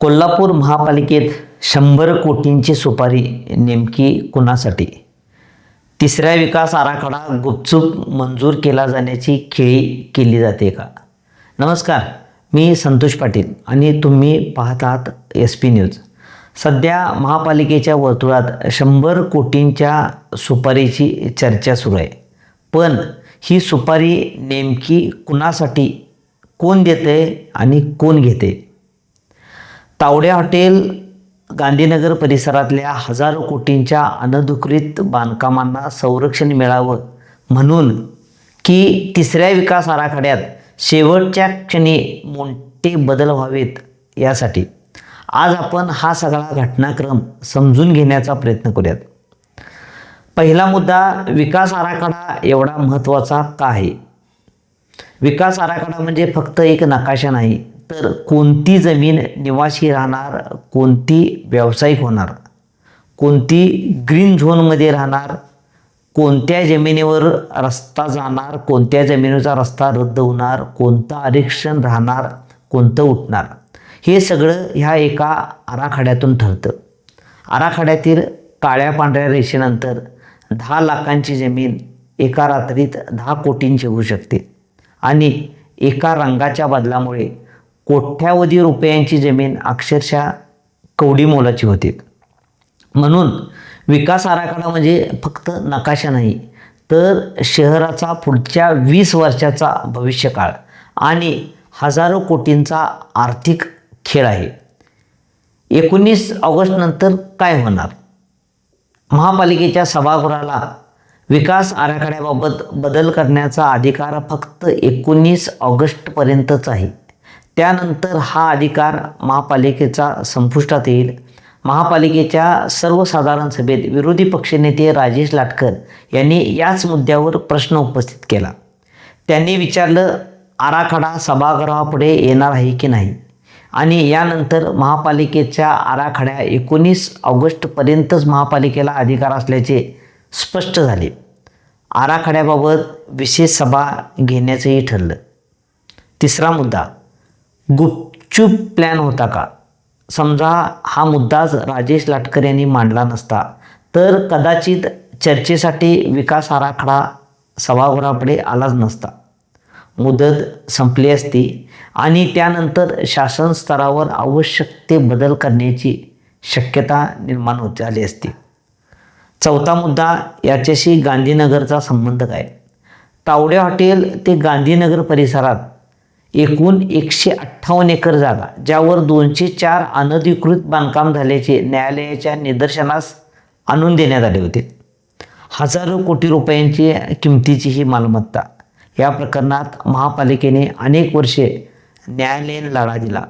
कोल्हापूर महापालिकेत 100 कोटींची सुपारी नेमकी कुणासाठी? तिसऱ्या विकास आराखडा गुपचूप मंजूर केला जाण्याची खेळी केली जाते का? नमस्कार, मी संतोष पाटील आणि तुम्ही पाहत आहात SP न्यूज. सध्या महापालिकेच्या वर्तुळात 100 कोटींच्या सुपारीची चर्चा सुरू आहे. पण ही सुपारी नेमकी कुणासाठी, कोण देते आणि कोण घेते? तावड्या हॉटेल, गांधीनगर परिसरातल्या हजारो कोटींच्या अनधिकृत बांधकामांना संरक्षण मिळावं म्हणून की तिसऱ्या विकास आराखड्यात शेवटच्या क्षणी मोठे बदल व्हावेत यासाठी आज आपण हा सगळा घटनाक्रम समजून घेण्याचा प्रयत्न करूयात. पहिला मुद्दा, विकास आराखडा एवढा महत्त्वाचा का आहे? विकास आराखडा म्हणजे फक्त एक नकाशा नाही, तर कोणती जमीन निवासी राहणार, कोणती व्यावसायिक होणार, कोणती ग्रीन झोनमध्ये राहणार, कोणत्या जमिनीवर रस्ता जाणार, कोणत्या जमिनीचा रस्ता रद्द होणार, कोणतं आरक्षण राहणार, कोणतं उठणार, हे सगळं ह्या एका आराखड्यातून ठरतं. आराखड्यातील काळ्या पांढऱ्या रेषेनंतर 10 लाखांची जमीन एका रात्रीत 10 कोटींची होऊ शकते आणि एका रंगाच्या बदलामुळे कोट्यावधी रुपयांची जमीन अक्षरशः कवडी मोलाची होते. म्हणून विकास आराखडा म्हणजे फक्त नकाशा नाही, तर शहराचा पुढच्या 20 वर्षाचा भविष्यकाळ आणि हजारो कोटींचा आर्थिक खेळ आहे. 19 ऑगस्ट नंतर काय होणार? महापालिकेच्या सभागृहाला विकास आराखड्याबाबत बदल करण्याचा अधिकार फक्त 19 ऑगस्टपर्यंतच आहे. त्यानंतर हा अधिकार महापालिकेचा संपुष्टात येईल. महापालिकेच्या सर्वसाधारण सभेत विरोधी पक्षनेते राजेश लाटकर यांनी याच मुद्द्यावर प्रश्न उपस्थित केला. त्यांनी विचारलं, आराखडा सभागृहापुढे येणार आहे की नाही? आणि यानंतर महापालिकेच्या आराखड्या 19 ऑगस्टपर्यंतच महापालिकेला अधिकार असल्याचे स्पष्ट झाले. आराखड्याबाबत विशेष सभा घेण्याचंही ठरलं. तिसरा मुद्दा, गुपचूप प्लॅन होता का? समजा हा मुद्दाच राजेश लाटकर यांनी मांडला नसता तर कदाचित चर्चेसाठी विकास आराखडा सभागृहापुढे आलाच नसता. मुदत संपली असती आणि त्यानंतर शासन स्तरावर आवश्यक ते बदल करण्याची शक्यता निर्माण झाली असती. चौथा मुद्दा, याच्याशी गांधीनगरचा संबंध काय? तावडे हॉटेल ते गांधीनगर परिसरात एकूण 158 एकर जागा, ज्यावर 204 अनधिकृत बांधकाम झाल्याचे न्यायालयाच्या निदर्शनास आणून देण्यात आले होते. हजारो कोटी रुपयांची किमतीची ही मालमत्ता. या प्रकरणात महापालिकेने अनेक वर्षे न्यायालयीन लढा दिला.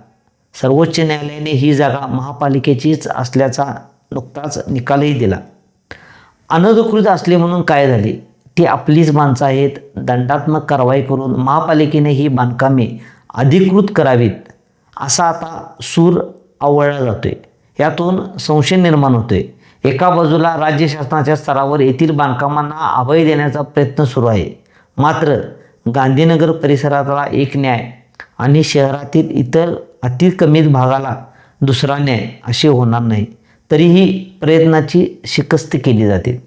सर्वोच्च न्यायालयाने ही जागा महापालिकेचीच असल्याचा नुकताच निकालही दिला. अनधिकृत असले म्हणून काय झाले? ती आपलीच माणसं आहेत. दंडात्मक कारवाई करून महापालिकेने ही बांधकामे अधिकृत करावीत असा आता सूर आवळला जातोय. यातून संशय निर्माण होतोय. एका बाजूला राज्य शासनाच्या स्तरावर येथील बांधकामांना अभय देण्याचा प्रयत्न सुरू आहे, मात्र गांधीनगर परिसरातला एक न्याय आणि शहरातील इतर अतिक्रमित भागाला दुसरा न्याय असे होणार नाही. तरीही प्रयत्नाची शिकस्त केली जाते.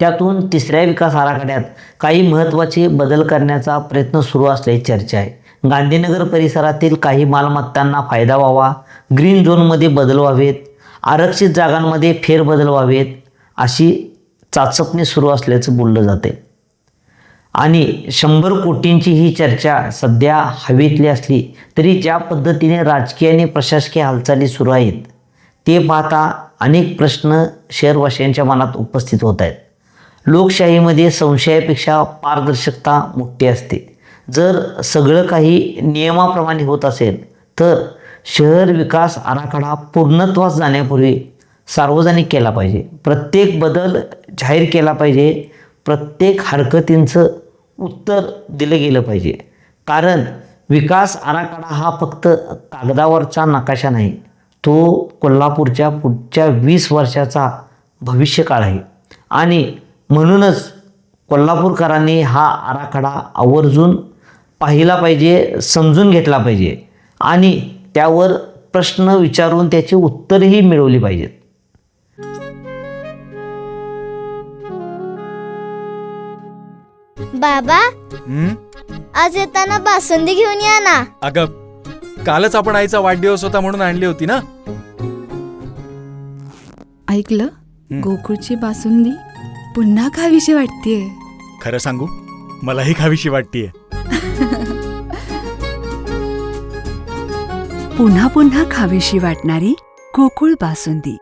त्यातून तिसऱ्या विकास आराखड्यात काही महत्त्वाचे बदल करण्याचा प्रयत्न सुरू असल्याची चर्चा आहे. गांधीनगर परिसरातील काही मालमत्तांना फायदा व्हावा, ग्रीन झोनमध्ये बदल व्हावेत, आरक्षित जागांमध्ये फेरबदल व्हावेत अशी चाचपणी सुरू असल्याचं बोललं जाते. आणि 100 कोटींची ही चर्चा सध्या हवेतली असली तरी ज्या पद्धतीने राजकीय आणि प्रशासकीय हालचाली सुरू आहेत ते पाहता अनेक प्रश्न शहरवासियांच्या मनात उपस्थित होत आहेत. लोकशाहीमध्ये संशयापेक्षा पारदर्शकता मोठी असते. जर सगळं काही नियमाप्रमाणे होत असेल तर शहर विकास आराखडा पूर्णत्वास जाण्यापूर्वी सार्वजनिक केला पाहिजे. प्रत्येक बदल जाहीर केला पाहिजे. प्रत्येक हरकतींचं उत्तर दिलं गेलं पाहिजे. कारण विकास आराखडा हा फक्त कागदावरचा नकाशा नाही, तो कोल्हापूरच्या पुढच्या 20 वर्षाचा भविष्यकाळ आहे. आणि म्हणूनच कोल्हापूरकरांनी हा आराखडा आवर्जून पाहिला पाहिजे, समजून घेतला पाहिजे आणि त्यावर प्रश्न विचारून त्याची उत्तरही मिळवली पाहिजेत. बाबा, आज येताना बासुंदी घेऊन या ना. अगं, कालच आपण आईचा वाढदिवस होता म्हणून आणली होती ना. ऐकलं, गोकुळची बासुंदी पुन्हा खावीशी वाटतेय. खरं सांगू, मलाही खावीशी वाटतेय. पुन्हा पुन्हा खावीशी वाटणारी गोकुळ बासुंदी.